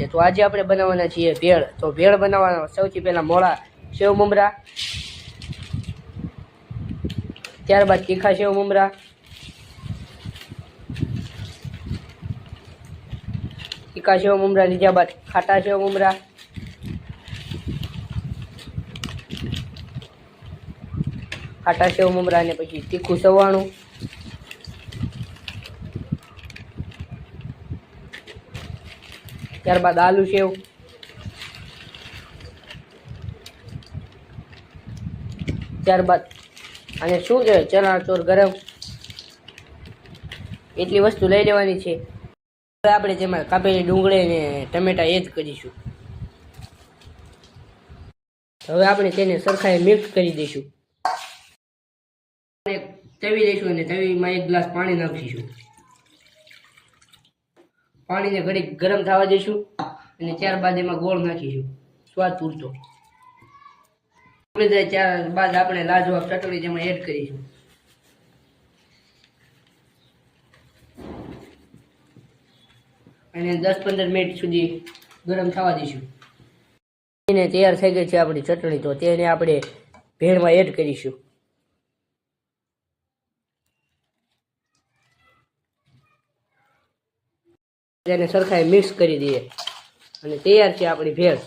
તો આજે આપણે બનાવવાના છીએ ભેળ. તો ભેળ બનાવવાના સૌથી પહેલા મોળા સેવ મમરા, ત્યારબાદ તીખા સેવ મમરા, તીખા સેવ મમરા લીધા બાદ ખાટા સેવ મમરા, ખાટા સેવ મમરા અને પછી તીખું સવાણું, ત્યારબાદ આલુ સેવ, ત્યારબાદ અને શું છે ચણા ચોર ગરમ, એટલી વસ્તુ લઈ લેવાની છે. હવે આપણે તેમાં કાપેલી ડુંગળી અને ટમેટા એડ કરીશું. હવે આપણે તેને સરખાએ મિક્સ કરી દઈશું. તવી લઈશું અને તવીમાં 1 ગ્લાસ પાણી નાખીશું. પાણીને ઘડીક ગરમ થવા દઈશું અને ત્યારબાદ એમાં ગોળ નાખીશું સ્વાદ પૂરતો. ત્યારબાદ આપણે લાજવાબ ચટણી તેમાં એડ કરીશું. અને 10-15 મિનિટ સુધી ગરમ થવા દઈશું. એને તૈયાર થઈ ગઈ છે આપણી ચટણી. તો તેને આપણે ભેળમાં એડ કરીશું. તેને સરખાએ મિક્સ કરી દઈએ અને તૈયાર છે આપણી ભેળ.